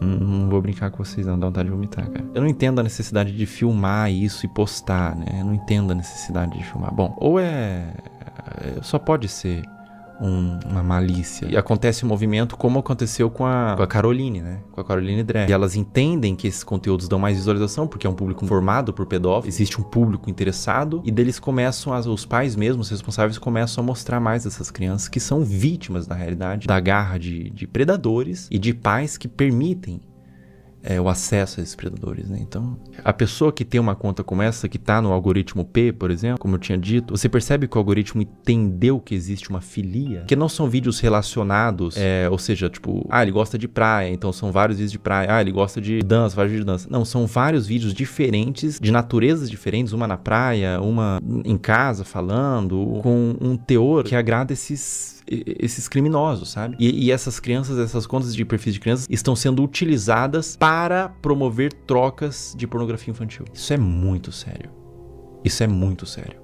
Speaker 5: Não vou brincar com vocês não, dá vontade de vomitar, cara. Eu não entendo a necessidade de filmar isso e postar, né? Eu não entendo a necessidade de filmar. Bom, ou só pode ser uma malícia. E acontece um movimento como aconteceu com a Caroline, né? Com a Caroline Drag. E elas entendem que esses conteúdos dão mais visualização, porque é um público formado por pedófilos, existe um público interessado, e deles começam, os pais mesmos, os responsáveis, começam a mostrar mais dessas crianças que são vítimas, na realidade, da garra de predadores e de pais que permitem o acesso a esses predadores, né? Então, a pessoa que tem uma conta como essa, que tá no algoritmo P, por exemplo, como eu tinha dito, você percebe que o algoritmo entendeu que existe uma filia, que não são vídeos relacionados, ou seja, tipo, ele gosta de praia, então são vários vídeos de praia, ele gosta de dança, vários vídeos de dança. Não, são vários vídeos diferentes, de naturezas diferentes, uma na praia, uma em casa falando, com um teor que agrada esses criminosos, sabe? E essas crianças, essas contas de perfis de crianças estão sendo utilizadas para promover trocas de pornografia infantil. Isso é muito sério. Isso é muito sério.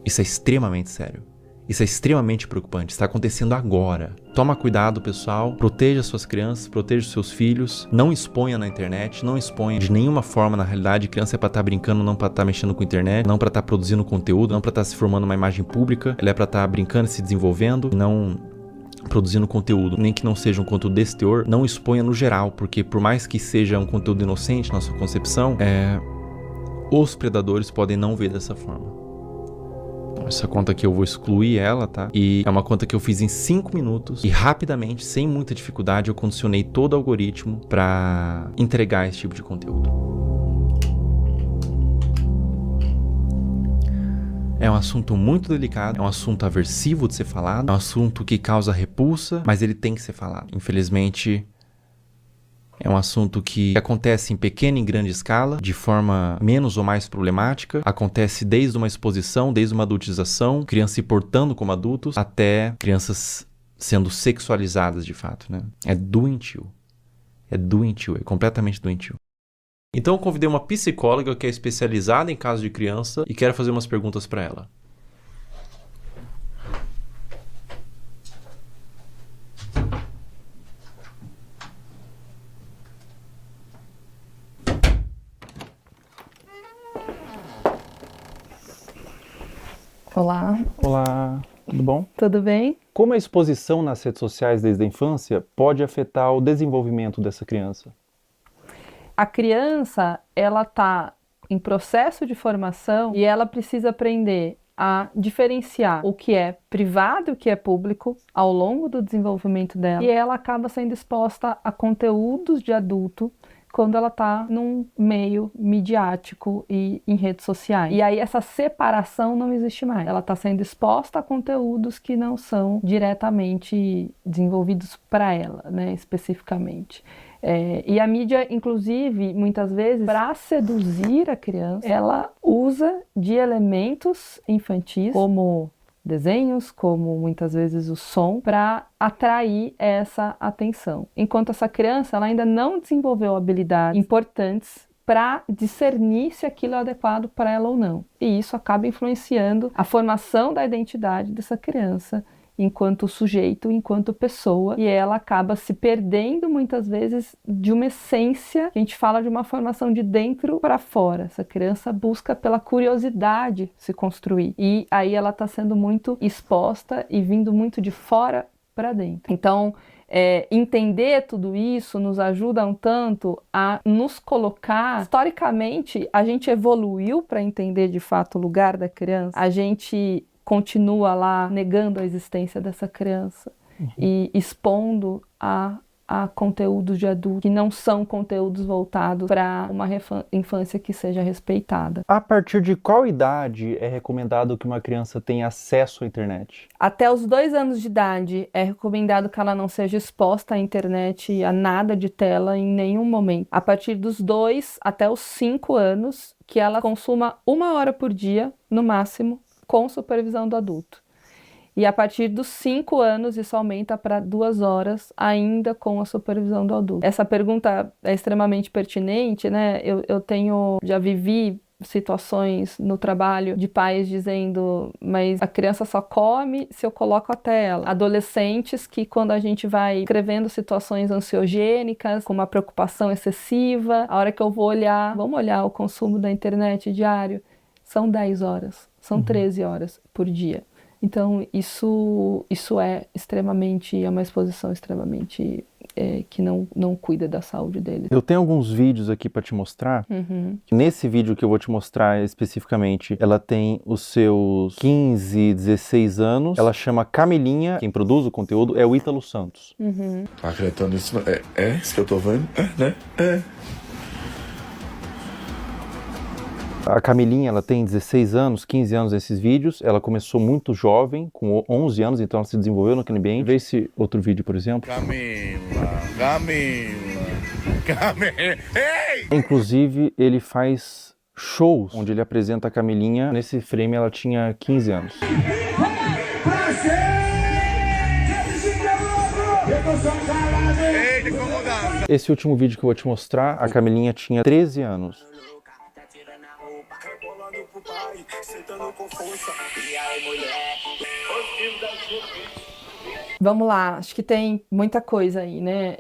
Speaker 5: Isso é extremamente sério. Isso é extremamente preocupante. Está acontecendo agora. Toma cuidado, pessoal. Proteja suas crianças, proteja seus filhos. Não exponha na internet, não exponha de nenhuma forma na realidade. Criança é para estar brincando, não para estar mexendo com a internet, não para estar produzindo conteúdo, não para estar se formando uma imagem pública. Ela é para estar brincando e se desenvolvendo, não produzindo conteúdo, nem que não seja um conteúdo desse teor. Não exponha no geral, porque por mais que seja um conteúdo inocente na sua concepção, os predadores podem não ver dessa forma. Essa conta aqui eu vou excluir ela, tá? E é uma conta que eu fiz em 5 minutos e rapidamente, sem muita dificuldade, eu condicionei todo o algoritmo para entregar esse tipo de conteúdo. É um assunto muito delicado, é um assunto aversivo de ser falado, é um assunto que causa repulsa, mas ele tem que ser falado. Infelizmente, é um assunto que acontece em pequena e grande escala, de forma menos ou mais problemática. Acontece desde uma exposição, desde uma adultização, crianças se portando como adultos, até crianças sendo sexualizadas de fato, né? É doentio. É doentio, é completamente doentio. Então eu convidei uma psicóloga que é especializada em casos de criança e quero fazer umas perguntas para ela.
Speaker 14: Olá.
Speaker 15: Olá, tudo bom?
Speaker 14: Tudo bem?
Speaker 15: Como a exposição nas redes sociais desde a infância pode afetar o desenvolvimento dessa criança?
Speaker 14: A criança, ela está em processo de formação e ela precisa aprender a diferenciar o que é privado e o que é público ao longo do desenvolvimento dela. E ela acaba sendo exposta a conteúdos de adulto quando ela está num meio midiático e em redes sociais. E aí essa separação não existe mais. Ela está sendo exposta a conteúdos que não são diretamente desenvolvidos para ela, né, especificamente. E a mídia, inclusive, muitas vezes, para seduzir a criança, ela usa de elementos infantis, como desenhos, como muitas vezes o som, para atrair essa atenção. Enquanto essa criança ela ainda não desenvolveu habilidades importantes para discernir se aquilo é adequado para ela ou não. E isso acaba influenciando a formação da identidade dessa criança enquanto sujeito, enquanto pessoa, e ela acaba se perdendo muitas vezes de uma essência, a gente fala de uma formação de dentro para fora. Essa criança busca pela curiosidade se construir, e aí ela está sendo muito exposta e vindo muito de fora para dentro. Então, entender tudo isso nos ajuda um tanto a nos colocar. Historicamente, a gente evoluiu para entender de fato o lugar da criança, a gente continua lá negando a existência dessa criança e expondo a conteúdos de adulto que não são conteúdos voltados para uma infância que seja respeitada.
Speaker 15: A partir de qual idade é recomendado que uma criança tenha acesso à internet?
Speaker 14: Até os 2 anos de idade é recomendado que ela não seja exposta à internet, a nada de tela em nenhum momento. A partir dos 2 até os 5 anos, que ela consuma 1 hora por dia, no máximo, com supervisão do adulto. E a partir dos 5 anos, isso aumenta para 2 horas, ainda com a supervisão do adulto. Essa pergunta é extremamente pertinente, né? Já vivi situações no trabalho de pais dizendo, mas a criança só come se eu coloco a tela. Adolescentes que, quando a gente vai escrevendo situações ansiogênicas, com uma preocupação excessiva, a hora que eu vou olhar, vamos olhar o consumo da internet diário, são 10 horas, são 13 horas por dia. Então, isso é uma exposição extremamente que não cuida da saúde deles.
Speaker 15: Eu tenho alguns vídeos aqui para te mostrar. Nesse vídeo que eu vou te mostrar especificamente, ela tem os seus 15, 16 anos. Ela chama Camilinha. Quem produz o conteúdo é o Ítalo Santos.
Speaker 16: Tá acreditando nisso? É isso que eu tô vendo? Né?
Speaker 15: A Camilinha, ela tem 16 anos, 15 anos nesses vídeos. Ela começou muito jovem, com 11 anos, então ela se desenvolveu naquele ambiente. Vê esse outro vídeo, por exemplo.
Speaker 16: Camila. Ei!
Speaker 15: Inclusive, ele faz shows onde ele apresenta a Camilinha. Nesse frame, ela tinha 15 anos. Esse último vídeo que eu vou te mostrar, a Camilinha tinha 13 anos.
Speaker 14: Vamos lá, acho que tem muita coisa aí, né?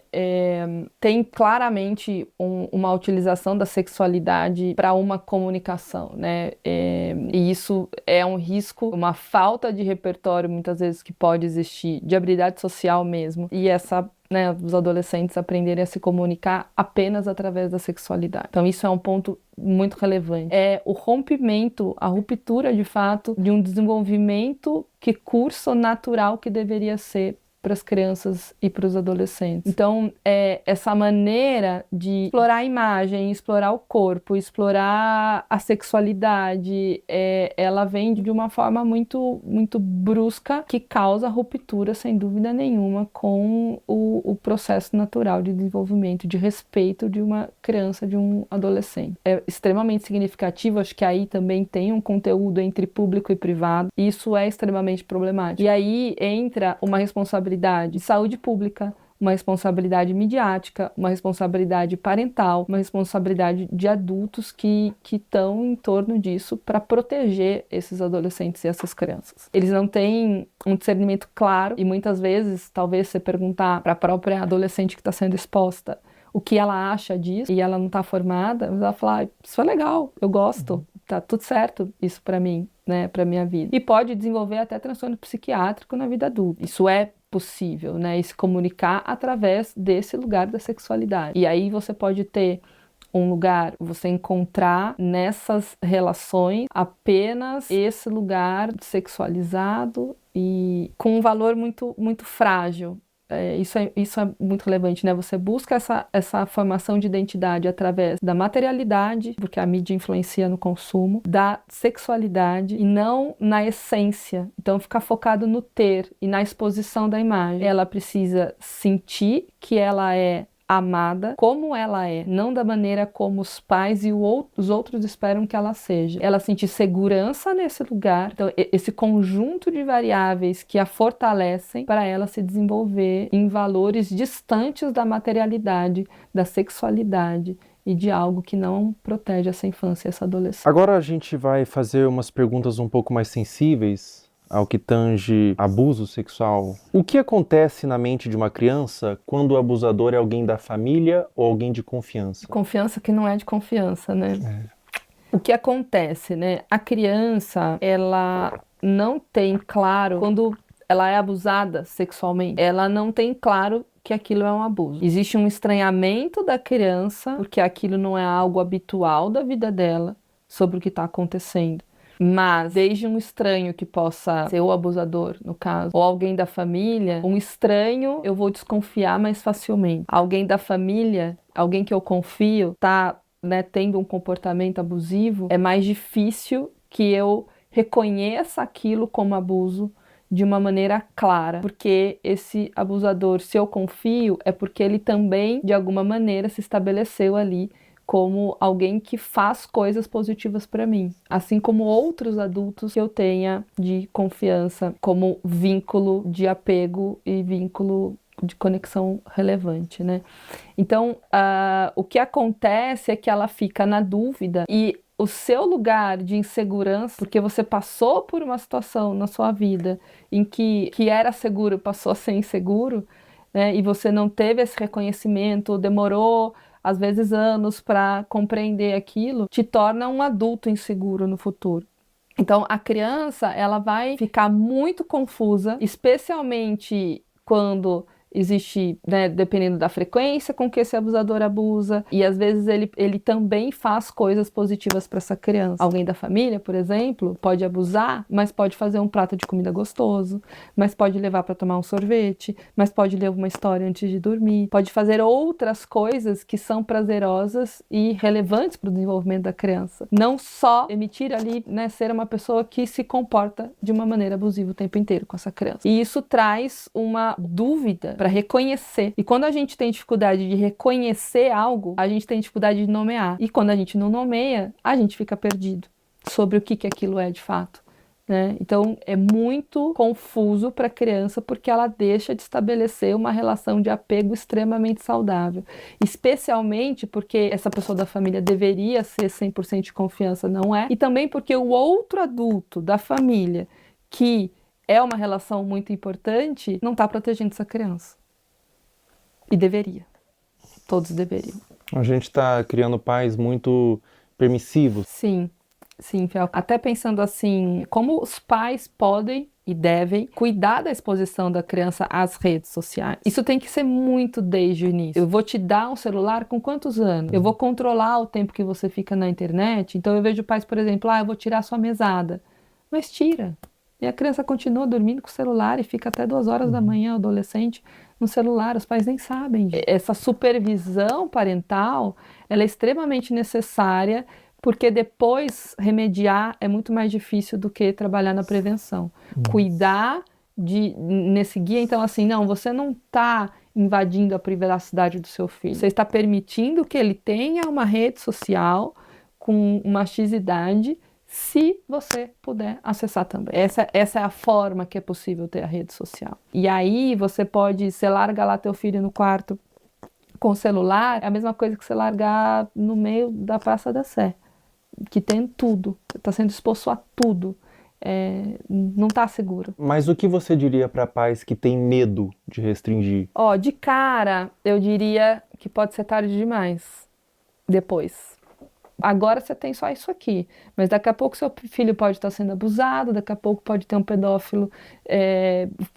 Speaker 14: Tem claramente uma utilização da sexualidade para uma comunicação, né? E isso é um risco, uma falta de repertório, muitas vezes, que pode existir, de habilidade social mesmo. E os adolescentes aprenderem a se comunicar apenas através da sexualidade. Então isso é um ponto muito relevante. É o rompimento, a ruptura de fato de um desenvolvimento que curso natural que deveria ser para as crianças e para os adolescentes. Então, essa maneira de explorar a imagem, explorar o corpo, explorar a sexualidade, ela vem de uma forma muito, muito brusca, que causa ruptura, sem dúvida nenhuma, com o processo natural de desenvolvimento, de respeito de uma criança, de um adolescente. É extremamente significativo, acho que aí também tem um conteúdo entre público e privado, e isso é extremamente problemático. E aí entra uma responsabilidade de saúde pública, uma responsabilidade midiática, uma responsabilidade parental, uma responsabilidade de adultos que estão em torno disso para proteger esses adolescentes e essas crianças. Eles não têm um discernimento claro e muitas vezes, talvez você perguntar para a própria adolescente que está sendo exposta o que ela acha disso e ela não está formada, ela fala, isso é legal, eu gosto, tá tudo certo isso para mim, né, para minha vida. E pode desenvolver até transtorno psiquiátrico na vida adulta. Isso é possível, né, e se comunicar através desse lugar da sexualidade. E aí você pode ter um lugar, você encontrar nessas relações apenas esse lugar sexualizado e com um valor muito, muito frágil. Isso é muito relevante, né? Você busca essa formação de identidade através da materialidade, porque a mídia influencia no consumo, da sexualidade e não na essência. Então, ficar focado no ter e na exposição da imagem. Ela precisa sentir que ela é amada como ela é, não da maneira como os pais e os outros esperam que ela seja. Ela sentir segurança nesse lugar, então esse conjunto de variáveis que a fortalecem para ela se desenvolver em valores distantes da materialidade, da sexualidade e de algo que não protege essa infância e essa adolescência.
Speaker 15: Agora a gente vai fazer umas perguntas um pouco mais sensíveis ao que tange abuso sexual. O que acontece na mente de uma criança quando o abusador é alguém da família ou alguém de confiança?
Speaker 14: Confiança que não é de confiança, né? O que acontece, né? A criança, ela não tem claro, quando ela é abusada sexualmente, ela não tem claro que aquilo é um abuso. Existe um estranhamento da criança, porque aquilo não é algo habitual da vida dela, sobre o que está acontecendo. Mas, desde um estranho que possa ser o abusador, no caso, ou alguém da família, um estranho eu vou desconfiar mais facilmente. Alguém da família, alguém que eu confio, tá, né, tendo um comportamento abusivo, é mais difícil que eu reconheça aquilo como abuso de uma maneira clara. Porque esse abusador, se eu confio, é porque ele também, de alguma maneira, se estabeleceu ali como alguém que faz coisas positivas para mim, assim como outros adultos que eu tenha de confiança, como vínculo de apego e vínculo de conexão relevante, né? Então, o que acontece é que ela fica na dúvida e o seu lugar de insegurança, porque você passou por uma situação na sua vida em que era seguro passou a ser inseguro, né? E você não teve esse reconhecimento, demorou às vezes anos para compreender aquilo, te torna um adulto inseguro no futuro. Então, a criança, ela vai ficar muito confusa, especialmente quando existe, né, dependendo da frequência com que esse abusador abusa, e às vezes ele também faz coisas positivas para essa criança. Alguém da família, por exemplo, pode abusar, mas pode fazer um prato de comida gostoso, mas pode levar para tomar um sorvete, mas pode ler uma história antes de dormir, pode fazer outras coisas que são prazerosas e relevantes para o desenvolvimento da criança. Não só emitir ali, né, ser uma pessoa que se comporta de uma maneira abusiva o tempo inteiro com essa criança. E isso traz uma dúvida para reconhecer. E quando a gente tem dificuldade de reconhecer algo, a gente tem dificuldade de nomear. E quando a gente não nomeia, a gente fica perdido sobre o que aquilo é de fato. Né? Então é muito confuso para a criança porque ela deixa de estabelecer uma relação de apego extremamente saudável, especialmente porque essa pessoa da família deveria ser 100% de confiança, não é? E também porque o outro adulto da família, que é uma relação muito importante, não está protegendo essa criança. E deveria. Todos deveriam.
Speaker 15: A gente está criando pais muito permissivos.
Speaker 14: Sim. Sim, Fel. Até pensando assim, como os pais podem e devem cuidar da exposição da criança às redes sociais. Isso tem que ser muito desde o início. Eu vou te dar um celular com quantos anos? Eu vou controlar o tempo que você fica na internet. Então eu vejo pais, por exemplo, eu vou tirar sua mesada. Mas tira. E a criança continua dormindo com o celular e fica até 2 horas da manhã, o adolescente, no celular. Os pais nem sabem. Essa supervisão parental, ela é extremamente necessária, porque depois remediar é muito mais difícil do que trabalhar na prevenção. Cuidar nesse guia, então assim, não, você não está invadindo a privacidade do seu filho. Você está permitindo que ele tenha uma rede social com uma X-idade, se você puder acessar também. Essa é a forma que é possível ter a rede social. E aí você larga lá teu filho no quarto com o celular, é a mesma coisa que você largar no meio da Praça da Sé, que tem tudo, está sendo exposto a tudo, não está seguro.
Speaker 15: Mas o que você diria para pais que têm medo de restringir?
Speaker 14: De cara, eu diria que pode ser tarde demais, depois. Agora você tem só isso aqui, mas daqui a pouco seu filho pode estar sendo abusado, daqui a pouco pode ter um pedófilo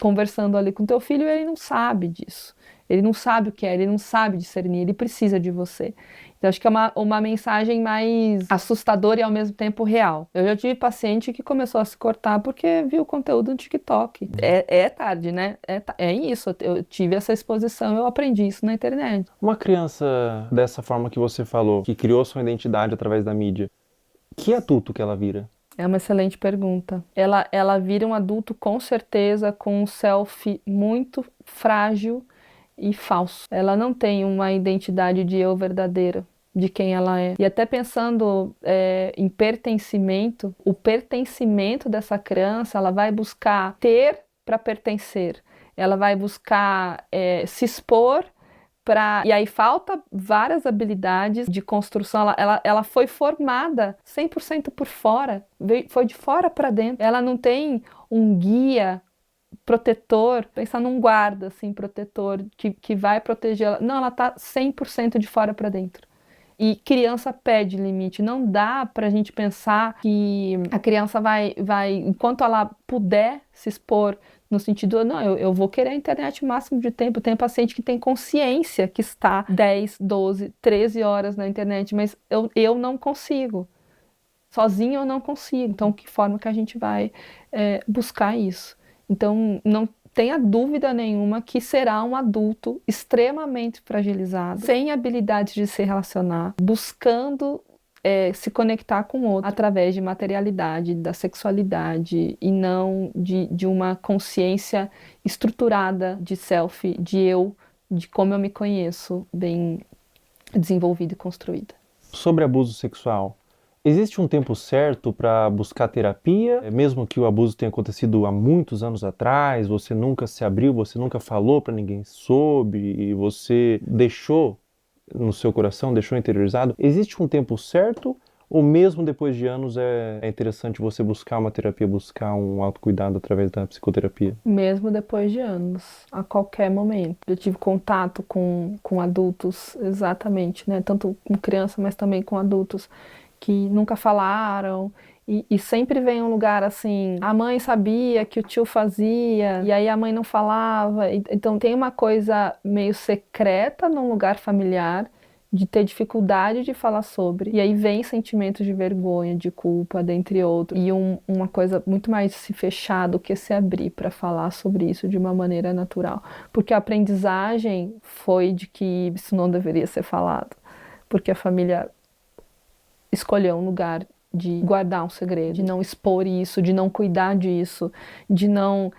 Speaker 14: conversando ali com teu filho e ele não sabe disso. Ele não sabe o que é, ele não sabe discernir, ele precisa de você. Então, acho que é uma mensagem mais assustadora e ao mesmo tempo real. Eu já tive paciente que começou a se cortar porque viu o conteúdo no TikTok. É tarde, né? É isso, eu tive essa exposição, eu aprendi isso na internet.
Speaker 15: Uma criança dessa forma que você falou, que criou sua identidade através da mídia, que adulto que ela vira?
Speaker 14: É uma excelente pergunta. Ela vira um adulto com certeza com um selfie muito frágil e falso. Ela não tem uma identidade de eu verdadeira, de quem ela é. E até pensando em pertencimento, o pertencimento dessa criança, ela vai buscar ter para pertencer. Ela vai buscar se expor para... E aí falta várias habilidades de construção. Ela foi formada 100% por fora, foi de fora para dentro. Ela não tem um guia protetor, pensar num guarda, assim, protetor, que vai proteger ela. Não, ela tá 100% de fora para dentro. E criança pede limite. Não dá pra gente pensar que a criança vai enquanto ela puder se expor, no sentido, não, eu vou querer a internet o máximo de tempo. Tem paciente que tem consciência que está 10, 12, 13 horas na internet, mas eu não consigo. Sozinho eu não consigo. Então, que forma que a gente vai buscar isso? Então, não tenha dúvida nenhuma que será um adulto extremamente fragilizado, sem habilidades de se relacionar, buscando se conectar com o outro através de materialidade, da sexualidade e não de uma consciência estruturada de self, de eu, de como eu me conheço, bem desenvolvida e construída.
Speaker 15: Sobre abuso sexual, existe um tempo certo para buscar terapia? Mesmo que o abuso tenha acontecido há muitos anos atrás, você nunca se abriu, você nunca falou para ninguém sobre, e você deixou no seu coração, deixou interiorizado. Existe um tempo certo? Ou mesmo depois de anos é interessante você buscar uma terapia, buscar um autocuidado através da psicoterapia?
Speaker 14: Mesmo depois de anos, a qualquer momento. Eu tive contato com adultos, exatamente, né? Tanto com criança, mas também com adultos que nunca falaram E sempre vem um lugar assim, a mãe sabia que o tio fazia, e aí a mãe não falava. Então tem uma coisa meio secreta num lugar familiar, de ter dificuldade de falar sobre. E aí vem sentimentos de vergonha, de culpa, dentre outros. E uma coisa muito mais se fechar do que se abrir para falar sobre isso de uma maneira natural. Porque a aprendizagem foi de que isso não deveria ser falado. Porque a família escolheu um lugar de guardar um segredo, de não expor isso, de não cuidar disso, de não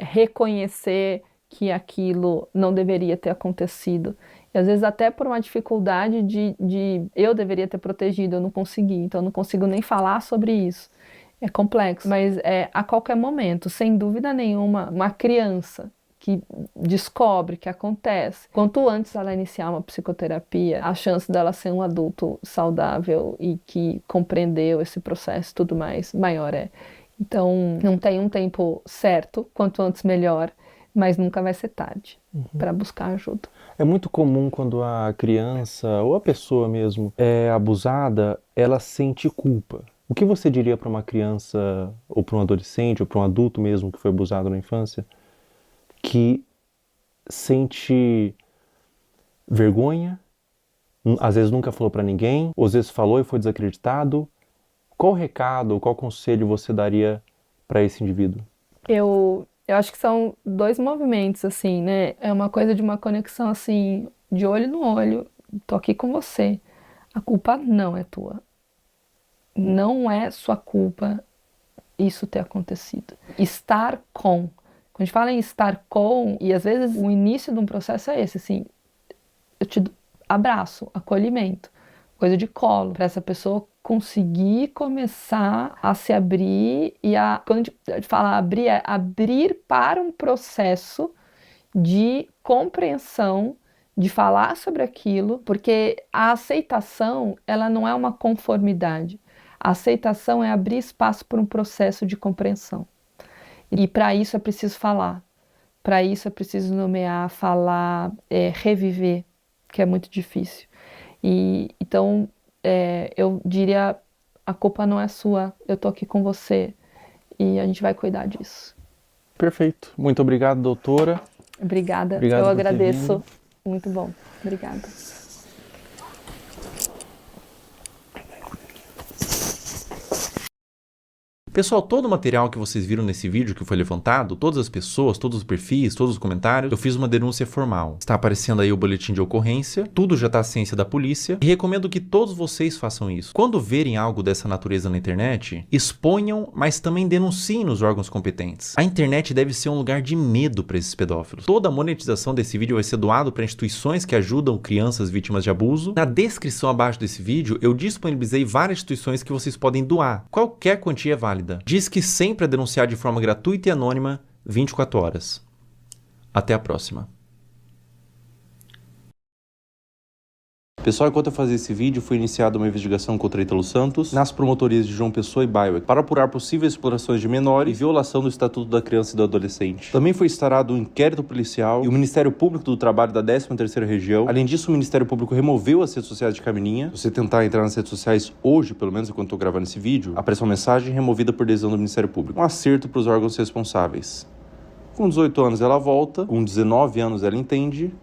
Speaker 14: reconhecer que aquilo não deveria ter acontecido. E às vezes até por uma dificuldade de eu deveria ter protegido, eu não consegui, então eu não consigo nem falar sobre isso. É complexo, mas a qualquer momento, sem dúvida nenhuma, uma criança que descobre que acontece, quanto antes ela iniciar uma psicoterapia, a chance dela ser um adulto saudável e que compreendeu esse processo e tudo mais, maior é. Então, não tem um tempo certo, quanto antes melhor, mas nunca vai ser tarde para buscar ajuda.
Speaker 15: É muito comum quando a criança ou a pessoa mesmo é abusada, ela sente culpa. O que você diria para uma criança ou para um adolescente ou para um adulto mesmo que foi abusado na infância, que sente vergonha, às vezes nunca falou para ninguém, ou às vezes falou e foi desacreditado? Qual recado, qual conselho você daria para esse indivíduo?
Speaker 14: Eu acho que são dois movimentos, assim, né? É uma coisa de uma conexão, assim, de olho no olho. Tô aqui com você. A culpa não é tua. Não é sua culpa isso ter acontecido. Estar com. Quando a gente fala em estar com, e às vezes o início de um processo é esse, assim, eu te abraço, acolhimento, coisa de colo, para essa pessoa conseguir começar a se abrir e quando a gente fala abrir, é abrir para um processo de compreensão, de falar sobre aquilo, porque a aceitação, ela não é uma conformidade. A aceitação é abrir espaço para um processo de compreensão. E para isso é preciso falar, para isso é preciso nomear, falar, reviver, que é muito difícil. Então, eu diria, a culpa não é sua, eu tô aqui com você e a gente vai cuidar disso.
Speaker 15: Perfeito. Muito obrigado, doutora.
Speaker 14: Obrigada,
Speaker 15: Obrigado
Speaker 14: eu agradeço. Muito bom, obrigada.
Speaker 5: Pessoal, todo o material que vocês viram nesse vídeo que foi levantado, todas as pessoas, todos os perfis, todos os comentários, eu fiz uma denúncia formal. Está aparecendo aí o boletim de ocorrência, tudo já está à ciência da polícia e recomendo que todos vocês façam isso. Quando verem algo dessa natureza na internet, exponham, mas também denunciem nos órgãos competentes. A internet deve ser um lugar de medo para esses pedófilos. Toda a monetização desse vídeo vai ser doado para instituições que ajudam crianças vítimas de abuso. Na descrição abaixo desse vídeo, eu disponibilizei várias instituições que vocês podem doar. Qualquer quantia é válida. Diz que sempre é denunciar de forma gratuita e anônima 24 horas. Até a próxima. Pessoal, enquanto eu fazia esse vídeo, foi iniciada uma investigação contra Ítalo Santos nas promotorias de João Pessoa e Baiuec para apurar possíveis explorações de menores e violação do Estatuto da Criança e do Adolescente. Também foi instaurado um inquérito policial e o Ministério Público do Trabalho da 13ª Região. Além disso, o Ministério Público removeu as redes sociais de Camininha. Se você tentar entrar nas redes sociais hoje, pelo menos enquanto eu estou gravando esse vídeo, aparece uma mensagem removida por decisão do Ministério Público. Um acerto para os órgãos responsáveis. Com 18 anos ela volta, com 19 anos ela entende,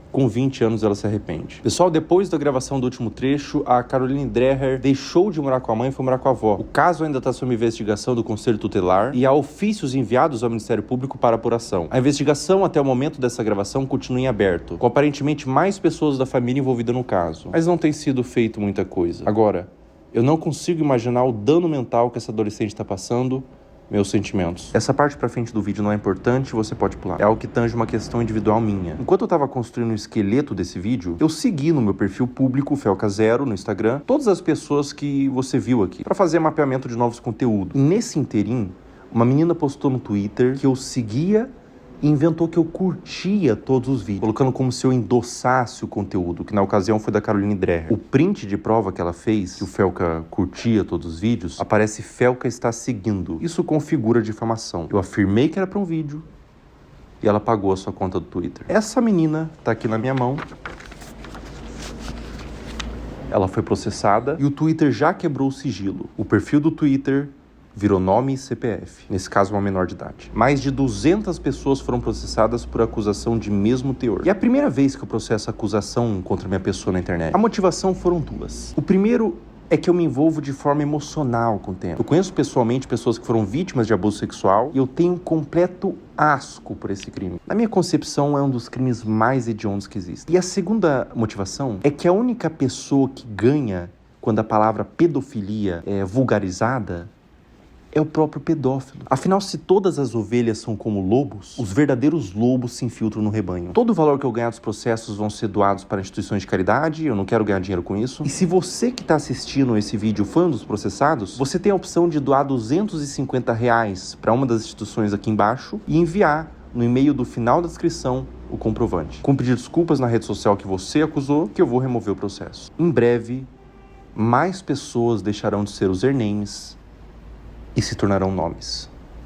Speaker 5: com 20 anos ela se arrepende. Pessoal, depois da gravação do último trecho, a Caroline Dreher deixou de morar com a mãe e foi morar com a avó. O caso ainda está sob investigação do Conselho Tutelar e há ofícios enviados ao Ministério Público para apuração. A investigação até o momento dessa gravação continua em aberto, com aparentemente mais pessoas da família envolvidas no caso. Mas não tem sido feito muita coisa. Agora, eu não consigo imaginar o dano mental que essa adolescente está passando. Meus sentimentos. Essa parte pra frente do vídeo não é importante, você pode pular. É algo que tange uma questão individual minha. Enquanto eu tava construindo o esqueleto desse vídeo, eu segui no meu perfil público, Felca0, no Instagram, todas as pessoas que você viu aqui, pra fazer mapeamento de novos conteúdos. E nesse interim, uma menina postou no Twitter que eu seguia e inventou que eu curtia todos os vídeos, colocando como se eu endossasse o conteúdo, que na ocasião foi da Caroline Dreher. O print de prova que ela fez, que o Felca curtia todos os vídeos, aparece Felca está seguindo. Isso configura difamação. Eu afirmei que era para um vídeo e ela pagou a sua conta do Twitter. Essa menina tá aqui na minha mão. Ela foi processada e o Twitter já quebrou o sigilo. O perfil do Twitter virou nome e CPF, nesse caso uma menor de idade. Mais de 200 pessoas foram processadas por acusação de mesmo teor. E é a primeira vez que eu processo acusação contra minha pessoa na internet. A motivação foram duas. O primeiro é que eu me envolvo de forma emocional com o tema. Eu conheço pessoalmente pessoas que foram vítimas de abuso sexual e eu tenho um completo asco por esse crime. Na minha concepção, é um dos crimes mais hediondos que existem. E a segunda motivação é que a única pessoa que ganha quando a palavra pedofilia é vulgarizada é o próprio pedófilo. Afinal, se todas as ovelhas são como lobos, os verdadeiros lobos se infiltram no rebanho. Todo o valor que eu ganhar dos processos vão ser doados para instituições de caridade, eu não quero ganhar dinheiro com isso. E se você que está assistindo esse vídeo foi um dos processados, você tem a opção de doar R$250 para uma das instituições aqui embaixo e enviar no e-mail do final da descrição o comprovante. Com pedir desculpas na rede social que você acusou, que eu vou remover o processo. Em breve, mais pessoas deixarão de ser usernames e se tornarão nomes.